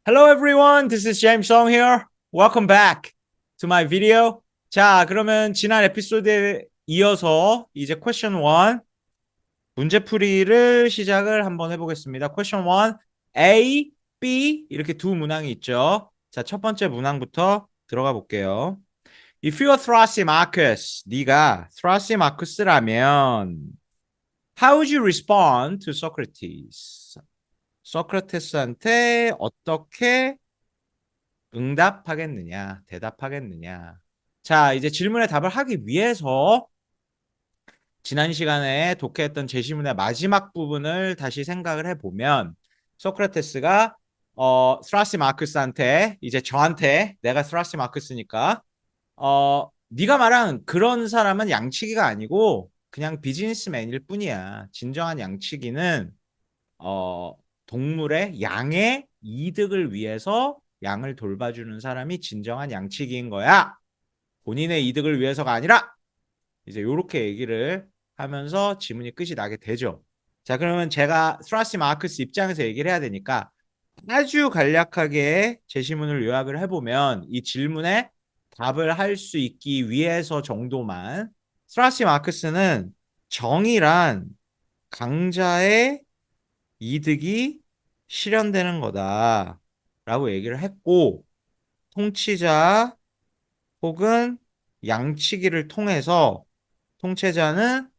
Hello everyone, this is James Song here. Welcome back to my video. 자, 그러면 지난 에피소드에 이어서 이제 question 1 문제풀이를 시작을 한번 해보겠습니다. question 1 A, B 이렇게 두 문항이 있죠. 자, 첫 번째 문항부터 들어가 볼게요. If you're Thrasymachus, 네가 Thrasymachus라면 How would you respond to Socrates? 소크라테스한테 어떻게 응답하겠느냐, 대답하겠느냐. 자, 이제 질문에 답을 하기 위해서 지난 시간에 독해했던 제시문의 마지막 부분을 다시 생각을 해보면 소크라테스가 스라시마크스한테 이제 저한테 내가 스라시마크스니까 네가 말한 그런 사람은 양치기가 아니고 그냥 비즈니스맨일 뿐이야. 진정한 양치기는 어, 동물의 양의 이득을 위해서 양을 돌봐주는 사람이 진정한 양치기인 거야. 본인의 이득을 위해서가 아니라 이제 이렇게 얘기를 하면서 지문이 끝이 나게 되죠. 자, 그러면 제가 스트라시 마크스 입장에서 얘기를 해야 되니까 아주 간략하게 제시문을 요약을 해보면 이 질문에 답을 할 수 있기 위해서 정도만 스트라시 마크스는 정의란 강자의 이득이 실현되는 거다라고 얘기를 했고 통치자 혹은 양치기를 통해서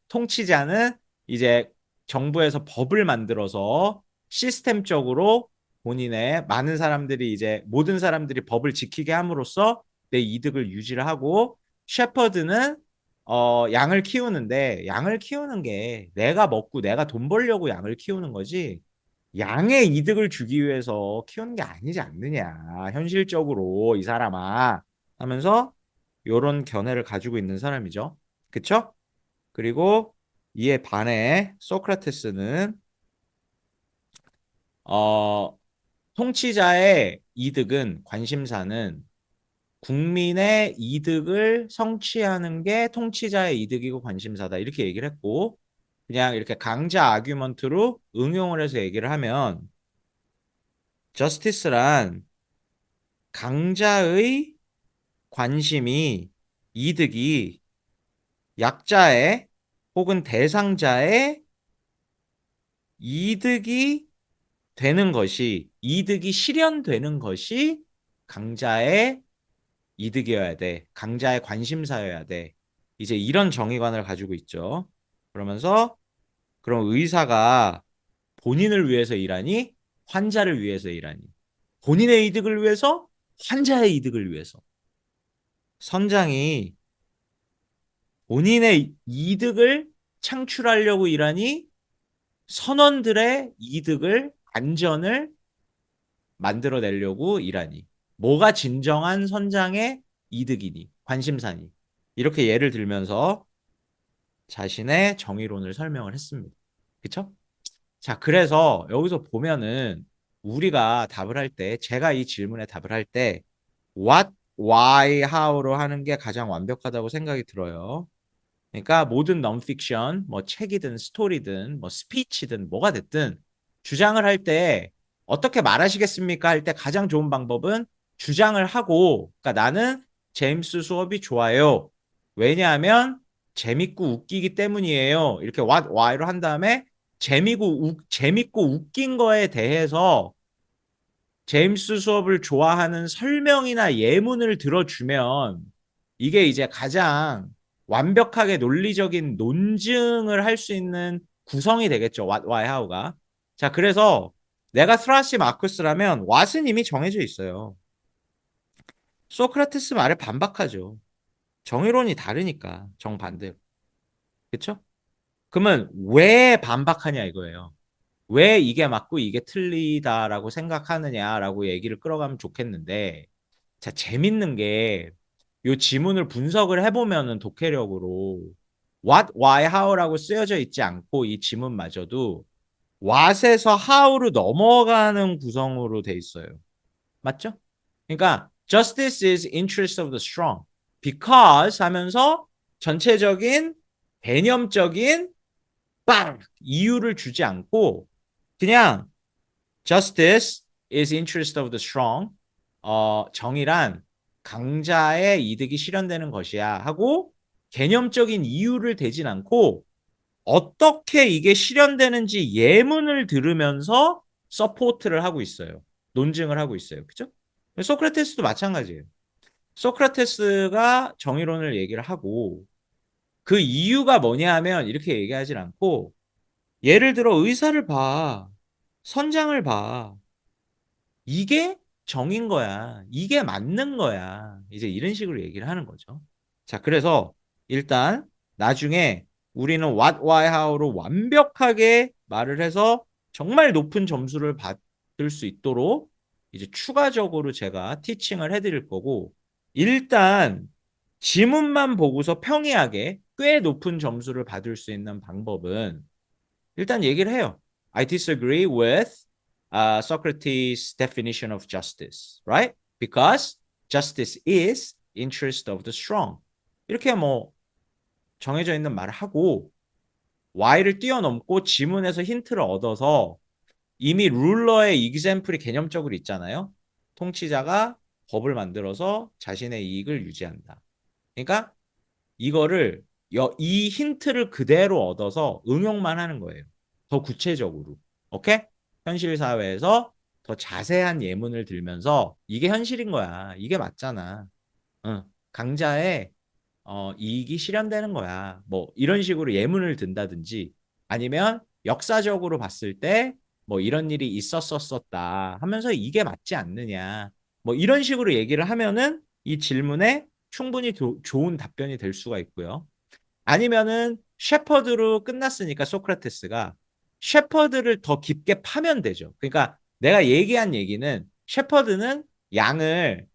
통치자는 이제 정부에서 법을 만들어서 시스템적으로 본인의 많은 사람들이 이제 모든 사람들이 법을 지키게 함으로써 내 이득을 유지를 하고 셰퍼드는 양을 키우는데 양을 키우는 게 내가 먹고 내가 돈 벌려고 양을 키우는 거지 양의 이득을 주기 위해서 키우는 게 아니지 않느냐. 현실적으로 이 사람아 하면서 요런 견해를 가지고 있는 사람이죠. 그쵸? 그리고 이에 반해 소크라테스는 어, 통치자의 이득은 관심사는 국민의 이득을 성취하는 게 통치자의 이득이고 관심사다. 이렇게 얘기를 했고 그냥 이렇게 강자 아규먼트로 응용을 해서 얘기를 하면 저스티스란 강자의 관심이 이득이 약자의 혹은 대상자의 이득이 되는 것이 이득이 실현되는 것이 강자의 이득이어야 돼. 강자의 관심사여야 돼. 이제 이런 정의관을 가지고 있죠. 그러면서 그럼 의사가 본인을 위해서 일하니 환자를 위해서 일하니 본인의 이득을 위해서 환자의 이득을 위해서 선장이 본인의 이득을 창출하려고 일하니 선원들의 이득을 안전을 만들어내려고 일하니 뭐가 진정한 선장의 이득이니 관심사니 이렇게 예를 들면서 자신의 정의론을 설명을 했습니다. 그쵸? 자, 그래서 여기서 보면은 우리가 답을 할 때, 제가 이 질문에 답을 할 때, what, why, how로 하는 게 가장 완벽하다고 생각이 들어요. 그러니까 모든 넌픽션, 뭐 책이든 스토리든 뭐 스피치든 뭐가 됐든 주장을 할 때 어떻게 말하시겠습니까? 할 때 가장 좋은 방법은 주장을 하고, 그러니까 나는 제임스 수업이 좋아요. 왜냐하면 재밌고 웃기기 때문이에요. 이렇게 what, why로 한 다음에 재밌고 웃긴 거에 대해서 제임스 수업을 좋아하는 설명이나 예문을 들어주면 이게 이제 가장 완벽하게 논리적인 논증을 할 수 있는 구성이 되겠죠. What, why, how가. 자, 그래서 내가 스트라시 마쿠스라면 what은 이미 정해져 있어요. 소크라테스 말에 반박하죠. 정의론이 다르니까 정반대로. 그렇죠? 그러면 왜 반박하냐 이거예요. 왜 이게 맞고 이게 틀리다라고 생각하느냐라고 얘기를 끌어가면 좋겠는데 자 재밌는 게 요 지문을 분석을 해보면은 독해력으로 what, why, how라고 쓰여져 있지 않고 이 지문마저도 what에서 how로 넘어가는 구성으로 돼 있어요. 맞죠? 그러니까 justice is interest of the strong because 하면서 전체적인 개념적인 빵 이유를 주지 않고 그냥 justice is interest of the strong. 정의란 강자의 이득이 실현되는 것이야 하고 개념적인 이유를 대진 않고 어떻게 이게 실현되는지 예문을 들으면서 서포트를 하고 있어요. 논증을 하고 있어요. 그죠? 소크라테스도 마찬가지예요. 소크라테스가 정의론을 얘기를 하고 그 이유가 뭐냐 하면 이렇게 얘기하진 않고 예를 들어 의사를 봐. 선장을 봐. 이게 정인 거야. 이게 맞는 거야. 이제 이런 식으로 얘기를 하는 거죠. 자, 그래서 일단 나중에 우리는 what, why, how로 완벽하게 말을 해서 정말 높은 점수를 받을 수 있도록 이제 추가적으로 제가 티칭을 해드릴 거고 일단 지문만 보고서 평이하게 꽤 높은 점수를 받을 수 있는 방법은 일단 얘기를 해요. I disagree with Socrates' definition of justice, right? Because justice is interest of the strong. 이렇게 뭐 정해져 있는 말을 하고 Y를 뛰어넘고 지문에서 힌트를 얻어서 이미 룰러의 example이 개념적으로 있잖아요. 통치자가 법을 만들어서 자신의 이익을 유지한다. 그러니까 이거를 이 힌트를 그대로 얻어서 응용만 하는 거예요. 더 구체적으로. 오케이? 현실 사회에서 더 자세한 예문을 들면서 이게 현실인 거야. 이게 맞잖아. 응. 강자의 이익이 실현되는 거야. 뭐 이런 식으로 예문을 든다든지 아니면 역사적으로 봤을 때 뭐 이런 일이 있었었다 하면서 이게 맞지 않느냐. 뭐 이런 식으로 얘기를 하면은 이 질문에 충분히 좋은 답변이 될 수가 있고요. 아니면은 셰퍼드로 끝났으니까 소크라테스가 셰퍼드를 더 깊게 파면 되죠. 그러니까 내가 얘기한 얘기는 셰퍼드는 양을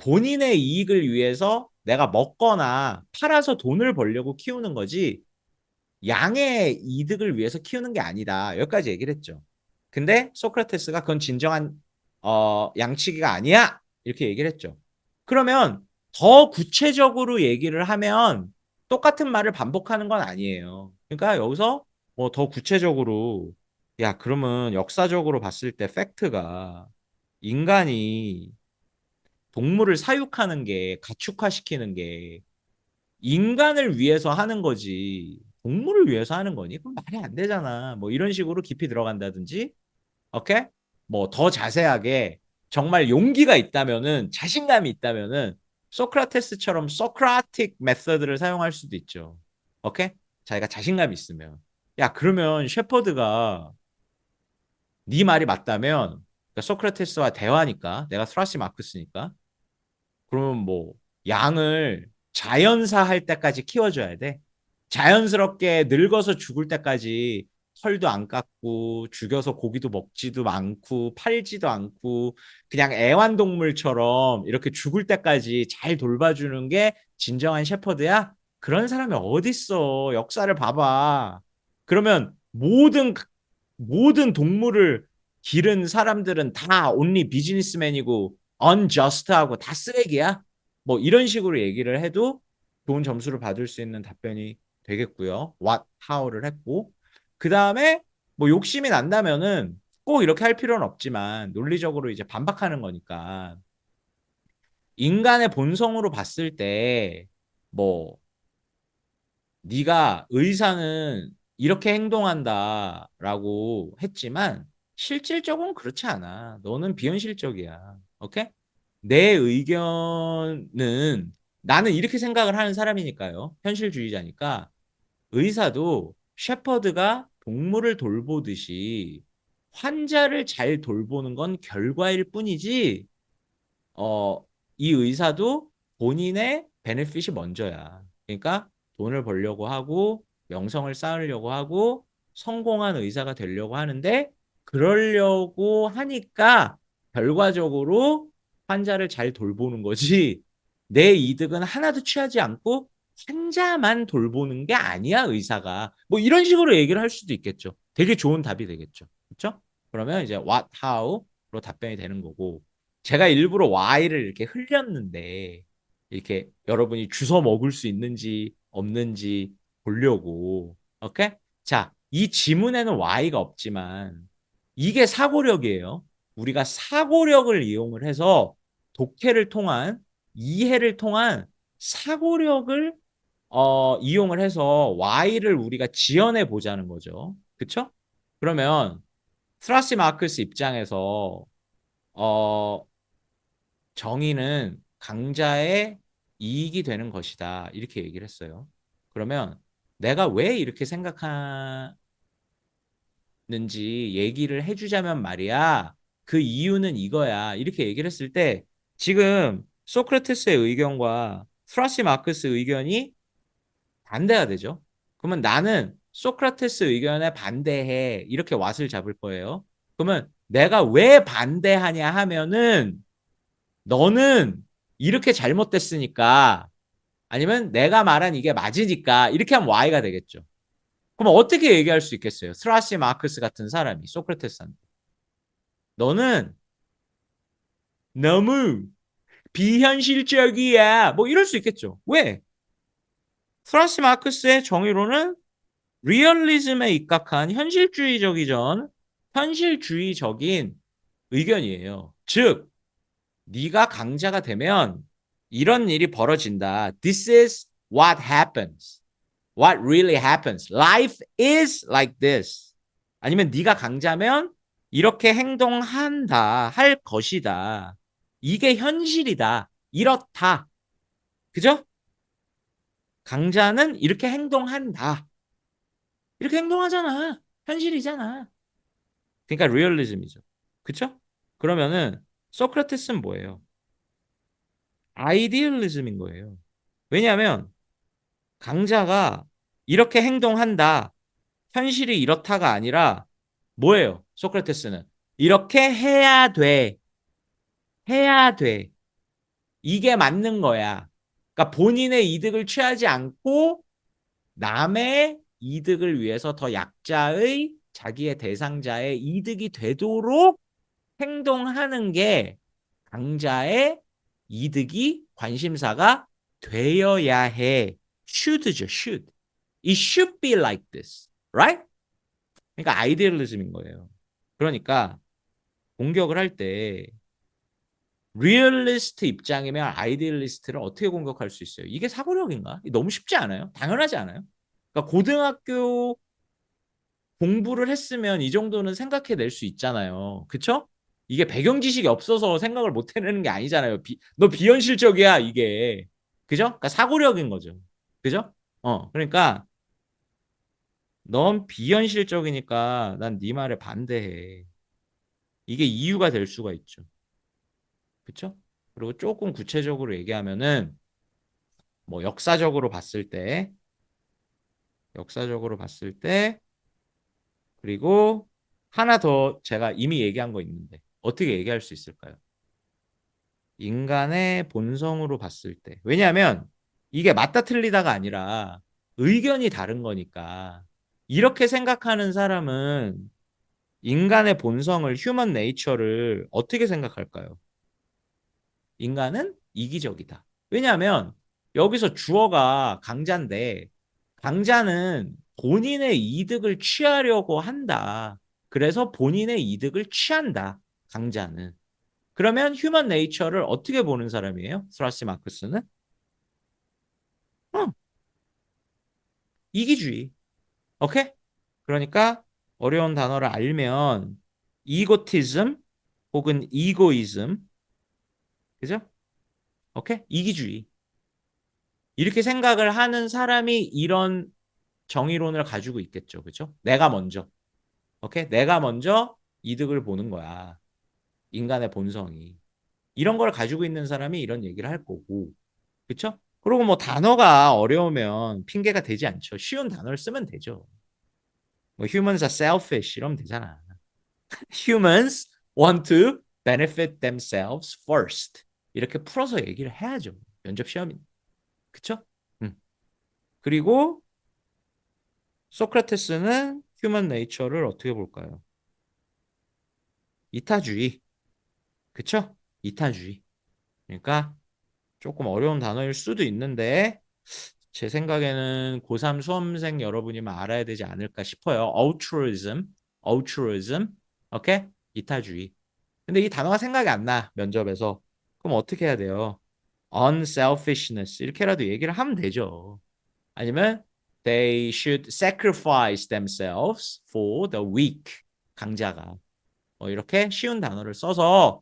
본인의 이익을 위해서 내가 먹거나 팔아서 돈을 벌려고 키우는 거지 양의 이득을 위해서 키우는 게 아니다. 여기까지 얘기를 했죠. 근데 소크라테스가 그건 진정한 양치기가 아니야. 이렇게 얘기를 했죠. 그러면 더 구체적으로 얘기를 하면 똑같은 말을 반복하는 건 아니에요. 그러니까 여기서 뭐 더 구체적으로 야, 그러면 역사적으로 봤을 때 팩트가 인간이 동물을 사육하는 게 가축화시키는 게 인간을 위해서 하는 거지 동물을 위해서 하는 거니? 그럼 말이 안 되잖아. 뭐 이런 식으로 깊이 들어간다든지, 오케이? 뭐 더 자세하게 정말 용기가 있다면은 자신감이 있다면은 소크라테스처럼 소크라틱 메서드를 사용할 수도 있죠. 오케이? 자기가 자신감이 있으면. 야, 그러면 셰퍼드가 네 말이 맞다면 그러니까 소크라테스와 대화니까 내가 스트라시 마크스니까 그러면 뭐 양을 자연사할 때까지 키워줘야 돼. 자연스럽게 늙어서 죽을 때까지 털도 안 깎고 죽여서 고기도 먹지도 않고 팔지도 않고 그냥 애완동물처럼 이렇게 죽을 때까지 잘 돌봐주는 게 진정한 셰퍼드야? 그런 사람이 어딨어. 역사를 봐봐. 그러면 모든 동물을 기른 사람들은 다 only 비즈니스맨이고 unjust하고 다 쓰레기야? 뭐 이런 식으로 얘기를 해도 좋은 점수를 받을 수 있는 답변이 되겠고요. What, how를 했고 그 다음에 뭐 욕심이 난다면은 꼭 이렇게 할 필요는 없지만 논리적으로 이제 반박하는 거니까 인간의 본성으로 봤을 때뭐 네가 의사는 이렇게 행동한다라고 했지만 실질적으로 그렇지 않아. 너는 비현실적이야. 오케이? 내 의견은 나는 이렇게 생각을 하는 사람이니까요. 현실주의자니까 의사도 셰퍼드가 동물을 돌보듯이 환자를 잘 돌보는 건 결과일 뿐이지 어, 이 의사도 본인의 베네핏이 먼저야. 그러니까 돈을 벌려고 하고 명성을 쌓으려고 하고 성공한 의사가 되려고 하는데 그러려고 하니까 결과적으로 환자를 잘 돌보는 거지 내 이득은 하나도 취하지 않고 환자만 돌보는 게 아니야 의사가 뭐 이런 식으로 얘기를 할 수도 있겠죠. 되게 좋은 답이 되겠죠. 그렇죠? 그러면 이제 what, how로 답변이 되는 거고 제가 일부러 Y를 이렇게 흘렸는데 이렇게 여러분이 주워 먹을 수 있는지 없는지 보려고. 오케이? 자, 이 지문에는 Y가 없지만 이게 사고력이에요. 우리가 사고력을 이용을 해서 독해를 통한 이해를 통한 사고력을 이용을 해서 Y를 우리가 지어내 보자는 거죠. 그쵸? 그러면 스라시 마크스 입장에서 어, 정의는 강자의 이익이 되는 것이다. 이렇게 얘기를 했어요. 그러면 내가 왜 이렇게 생각하는지 얘기를 해주자면 말이야. 그 이유는 이거야. 이렇게 얘기를 했을 때 지금 소크라테스의 의견과 스라시 마크스 의견이 반대가 되죠. 그러면 나는 소크라테스 의견에 반대해. 이렇게 왓을 잡을 거예요. 그러면 내가 왜 반대하냐 하면은 너는 이렇게 잘못됐으니까 아니면 내가 말한 이게 맞으니까 이렇게 하면 Y가 되겠죠. 그럼 어떻게 얘기할 수 있겠어요? 스라시 마크스 같은 사람이 소크라테스한테 너는 너무 비현실적이야. 뭐 이럴 수 있겠죠. 왜? 스라시 마크스의 정의로는 리얼리즘에 입각한 현실주의적인 의견이에요. 즉, 네가 강자가 되면 이런 일이 벌어진다. This is what happens. What really happens. Life is like this. 아니면 네가 강자면 이렇게 행동한다. 할 것이다. 이게 현실이다. 이렇다. 그죠? 강자는 이렇게 행동한다. 이렇게 행동하잖아. 현실이잖아. 그러니까 리얼리즘이죠. 그쵸? 그러면은 소크라테스는 뭐예요? 아이디얼리즘인 거예요. 왜냐하면 강자가 이렇게 행동한다. 현실이 이렇다가 아니라 뭐예요? 소크라테스는 이렇게 해야 돼. 해야 돼. 이게 맞는 거야. 그러니까 본인의 이득을 취하지 않고 남의 이득을 위해서 더 약자의 자기의 대상자의 이득이 되도록 행동하는 게 강자의 이득이 관심사가 되어야 해. should죠, should. It should be like this, right? 그러니까 아이디얼리즘인 거예요. 그러니까 공격을 할 때 리얼리스트 입장이면 아이디얼리스트를 어떻게 공격할 수 있어요? 이게 사고력인가? 너무 쉽지 않아요? 당연하지 않아요? 그러니까 고등학교 공부를 했으면 이 정도는 생각해낼 수 있잖아요. 그쵸? 이게 배경 지식이 없어서 생각을 못 해내는 게 아니잖아요. 너 비현실적이야, 이게. 그죠? 그러니까 사고력인 거죠. 그죠? 그러니까 넌 비현실적이니까 난 네 말에 반대해. 이게 이유가 될 수가 있죠. 그쵸? 그리고 조금 구체적으로 얘기하면은 뭐 역사적으로 봤을 때 그리고 하나 더 제가 이미 얘기한 거 있는데 어떻게 얘기할 수 있을까요? 인간의 본성으로 봤을 때. 왜냐하면 이게 맞다 틀리다가 아니라 의견이 다른 거니까. 이렇게 생각하는 사람은 인간의 본성을, 휴먼 네이처를 어떻게 생각할까요? 인간은 이기적이다. 왜냐하면 여기서 주어가 강자인데 강자는 본인의 이득을 취하려고 한다. 그래서 본인의 이득을 취한다. 강자는. 그러면 휴먼 네이처를 어떻게 보는 사람이에요? 스라시 마크스는? 어, 이기주의. 오케이? 그러니까 어려운 단어를 알면 이고티즘 혹은 이고이즘. 그죠? 오케이? 이기주의. 이렇게 생각을 하는 사람이 이런 정의론을 가지고 있겠죠. 그죠? 내가 먼저. 오케이? 내가 먼저 이득을 보는 거야. 인간의 본성이. 이런 걸 가지고 있는 사람이 이런 얘기를 할 거고. 그쵸? 그리고 뭐 단어가 어려우면 핑계가 되지 않죠. 쉬운 단어를 쓰면 되죠. 뭐 humans are selfish 이러면 되잖아. Humans want to benefit themselves first. 이렇게 풀어서 얘기를 해야죠. 면접 시험이. 그쵸? 음. 그리고 소크라테스는 휴먼 네이처를 어떻게 볼까요? 이타주의. 그쵸? 이타주의. 그러니까 조금 어려운 단어일 수도 있는데 제 생각에는 고3 수험생 여러분이만 알아야 되지 않을까 싶어요. altruism, 오케이? 이타주의. 근데 이 단어가 생각이 안 나, 면접에서. 그럼 어떻게 해야 돼요? unselfishness 이렇게라도 얘기를 하면 되죠. 아니면 they should sacrifice themselves for the weak. 강자가. 이렇게 쉬운 단어를 써서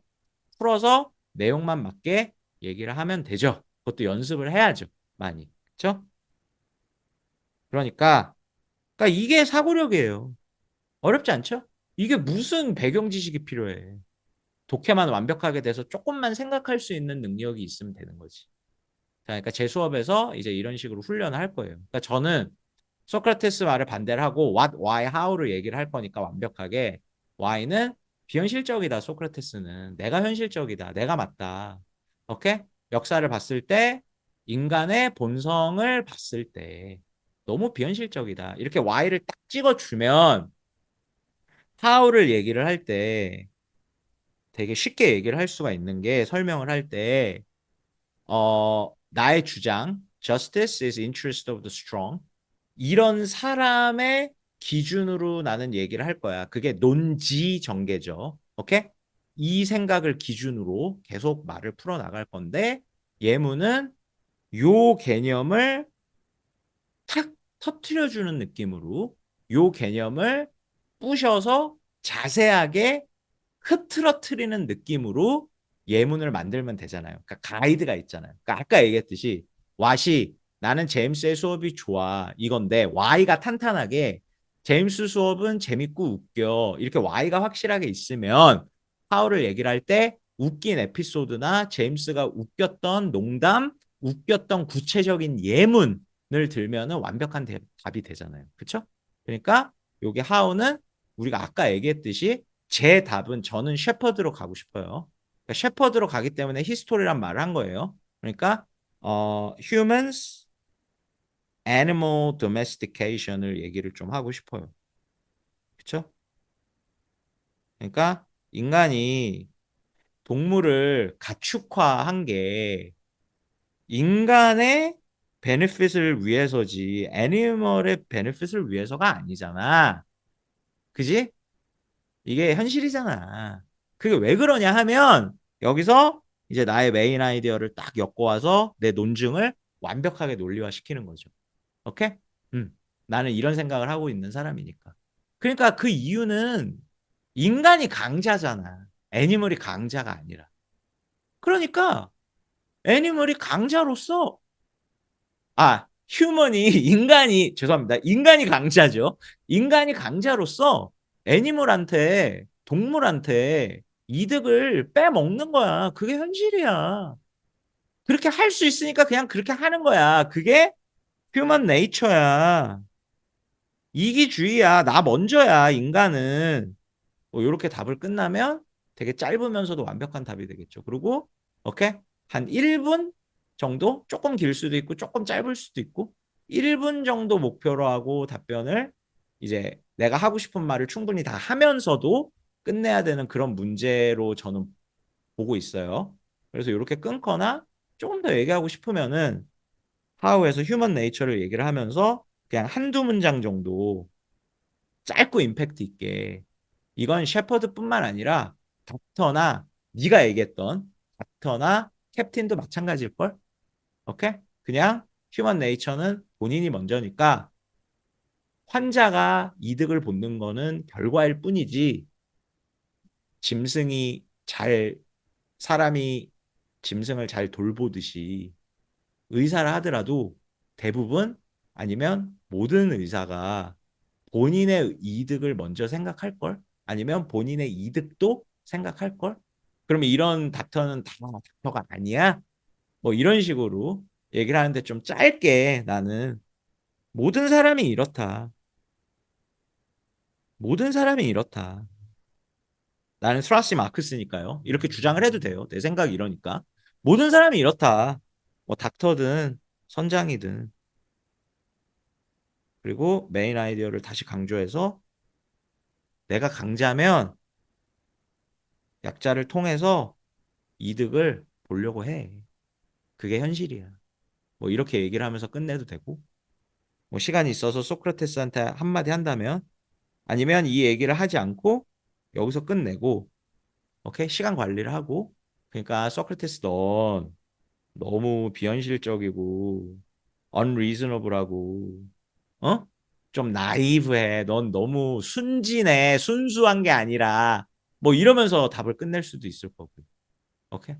풀어서 내용만 맞게 얘기를 하면 되죠. 그것도 연습을 해야죠. 많이. 그렇죠? 그러니까 이게 사고력이에요. 어렵지 않죠? 이게 무슨 배경 지식이 필요해. 독해만 완벽하게 돼서 조금만 생각할 수 있는 능력이 있으면 되는 거지. 자, 그러니까 제 수업에서 이제 이런 식으로 훈련을 할 거예요. 그러니까 저는 소크라테스 말을 반대를 하고 what, why, how를 얘기를 할 거니까 완벽하게 why는 비현실적이다. 소크라테스는 내가 현실적이다. 내가 맞다. 오케이? 역사를 봤을 때 인간의 본성을 봤을 때 너무 비현실적이다. 이렇게 why를 딱 찍어주면 how를 얘기를 할 때 되게 쉽게 얘기를 할 수가 있는 게 설명을 할 때 나의 주장 justice is interest of the strong 이런 사람의 기준으로 나는 얘기를 할 거야. 그게 논지 전개죠. 오케이? 이 생각을 기준으로 계속 말을 풀어 나갈 건데 예문은 요 개념을 탁 터트려 주는 느낌으로 요 개념을 부셔서 자세하게 흐트러트리는 느낌으로 예문을 만들면 되잖아요. 그러니까 가이드가 있잖아요. 그러니까 아까 얘기했듯이 왓이 나는 제임스의 수업이 좋아 이건데 Y가 탄탄하게 제임스 수업은 재밌고 웃겨 이렇게 Y가 확실하게 있으면 하울을 얘기를 할 때 웃긴 에피소드나 제임스가 웃겼던 농담, 웃겼던 구체적인 예문을 들면은 완벽한 답이 되잖아요. 그렇죠? 그러니까 여기 하우는 우리가 아까 얘기했듯이 제 답은 저는 셰퍼드로 가고 싶어요. 그러니까 셰퍼드로 가기 때문에 히스토리란 말을 한 거예요. 그러니까 humans animal domestication을 얘기를 좀 하고 싶어요. 그렇죠? 그러니까 인간이 동물을 가축화한 게 인간의 베네핏을 위해서지 애니멀의 베네핏을 위해서가 아니잖아. 그지? 이게 현실이잖아. 그게 왜 그러냐 하면 여기서 이제 나의 메인 아이디어를 딱 엮어와서 내 논증을 완벽하게 논리화시키는 거죠. 오케이? 음. 나는 이런 생각을 하고 있는 사람이니까. 그러니까 그 이유는 인간이 강자잖아. 애니멀이 강자가 아니라. 그러니까 애니멀이 강자로서 휴먼이 인간이 죄송합니다. 인간이 강자죠. 인간이 강자로서 애니멀한테 동물한테 이득을 빼먹는 거야. 그게 현실이야. 그렇게 할 수 있으니까 그냥 그렇게 하는 거야. 그게 휴먼 네이처야. 이기주의야. 나 먼저야, 인간은. 뭐 이렇게 답을 끝나면 되게 짧으면서도 완벽한 답이 되겠죠. 그리고 오케이? 한 1분 정도? 조금 길 수도 있고 조금 짧을 수도 있고 1분 정도 목표로 하고 답변을 이제 내가 하고 싶은 말을 충분히 다 하면서도 끝내야 되는 그런 문제로 저는 보고 있어요. 그래서 이렇게 끊거나 조금 더 얘기하고 싶으면은 하우에서 휴먼 네이처를 얘기를 하면서 그냥 한두 문장 정도 짧고 임팩트 있게 이건 셰퍼드뿐만 아니라 닥터나 네가 얘기했던 닥터나 캡틴도 마찬가지일걸? 오케이? 그냥 휴먼 네이처는 본인이 먼저니까 환자가 이득을 보는 거는 결과일 뿐이지 짐승이 잘 사람이 짐승을 잘 돌보듯이 의사를 하더라도 대부분 아니면 모든 의사가 본인의 이득을 먼저 생각할 걸? 아니면 본인의 이득도 생각할 걸? 그러면 이런 닥터는 다 닥터가 아니야? 뭐 이런 식으로 얘기를 하는데 좀 짧게 나는 모든 사람이 이렇다. 모든 사람이 이렇다. 나는 스트라시 마크스니까요. 이렇게 주장을 해도 돼요. 내 생각이 이러니까. 모든 사람이 이렇다. 뭐 닥터든 선장이든 그리고 메인 아이디어를 다시 강조해서 내가 강자면 약자를 통해서 이득을 보려고 해. 그게 현실이야. 뭐 이렇게 얘기를 하면서 끝내도 되고 뭐 시간이 있어서 소크라테스한테 한마디 한다면 아니면 이 얘기를 하지 않고 여기서 끝내고 오케이? 시간 관리를 하고. 그러니까 소크라테스 넌 너무 비현실적이고 unreasonable하고 어? 좀 나이브해. 넌 너무 순진해. 순수한 게 아니라 뭐 이러면서 답을 끝낼 수도 있을 거고. 오케이?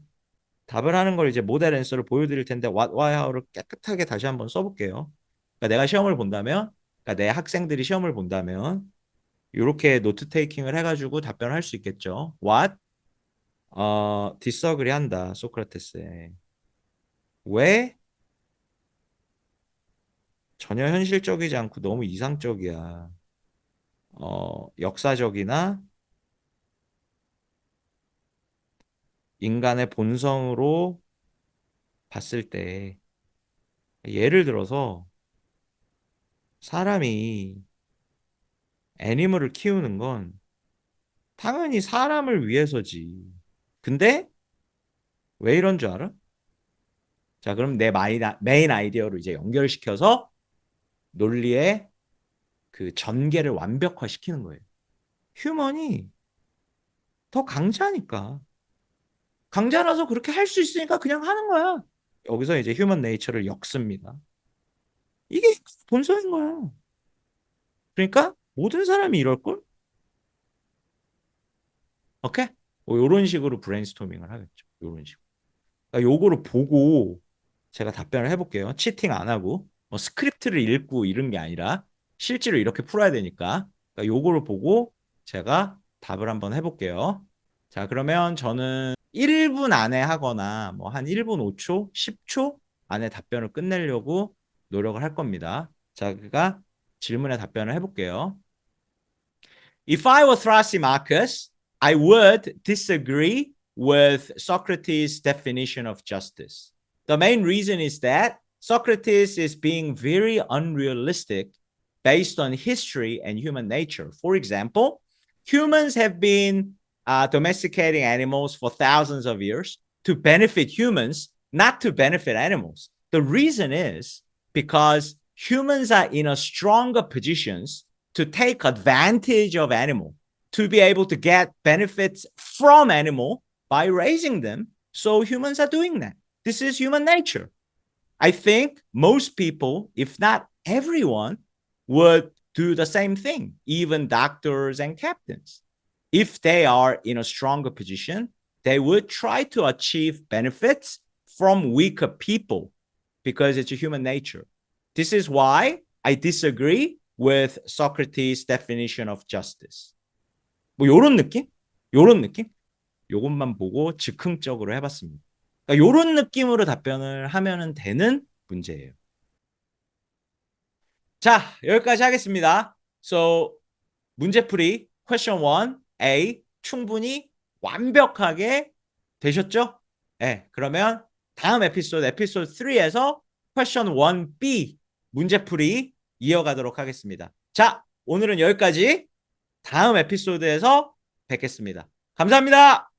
답을 하는 걸 이제 모델 앤서를 보여드릴 텐데 what, why, how를 깨끗하게 다시 한번 써볼게요. 그러니까 내가 시험을 본다면, 그러니까 내 학생들이 시험을 본다면 이렇게 노트 테이킹을 해가지고 답변을 할 수 있겠죠. What? 디서그리 한다. 소크라테스에. 왜? 전혀 현실적이지 않고 너무 이상적이야. 역사적이나 인간의 본성으로 봤을 때 예를 들어서 사람이 애니멀을 키우는 건 당연히 사람을 위해서지. 근데 왜 이런 줄 알아? 자, 그럼 내 메인 아이디어로 이제 연결시켜서 논리의 그 전개를 완벽화시키는 거예요. 휴먼이 더 강자니까. 강자라서 그렇게 할 수 있으니까 그냥 하는 거야. 여기서 이제 휴먼 네이처를 엮습니다. 이게 본성인 거야. 그러니까 모든 사람이 이럴걸? 오케이? 뭐 이런 식으로 브레인스토밍을 하겠죠. 이런 식으로. 그러니까 요거를 보고 제가 답변을 해볼게요. 치팅 안 하고 뭐 스크립트를 읽고 이런 게 아니라 실제로 이렇게 풀어야 되니까 그러니까 요거를 보고 제가 답을 한번 해볼게요. 자, 그러면 저는 1분 안에 하거나 뭐 한 1분 5초, 10초 안에 답변을 끝내려고 노력을 할 겁니다. 자, 그러니까 질문에 답변을 해볼게요. If I were Thrasymachus, I would disagree with Socrates' definition of justice. The main reason is that Socrates is being very unrealistic based on history and human nature. For example, humans have been domesticating animals for thousands of years to benefit humans, not to benefit animals. The reason is because humans are in a stronger positions to take advantage of animal, to be able to get benefits from animal by raising them. So humans are doing that. This is human nature. I think most people, if not everyone, would do the same thing, even doctors and captains. If they are in a stronger position, they would try to achieve benefits from weaker people because it's a human nature. This is why I disagree with Socrates' definition of justice. 뭐 요런 느낌? 요런 느낌? 요것만 보고 즉흥적으로 해봤습니다. 그러니까 요런 느낌으로 답변을 하면 되는 문제예요. 자, 여기까지 하겠습니다. So, 문제풀이 question 1, A 충분히 완벽하게 되셨죠? 네, 그러면 다음 에피소드 3에서 question 1B 문제풀이 이어가도록 하겠습니다. 자, 오늘은 여기까지 다음 에피소드에서 뵙겠습니다. 감사합니다.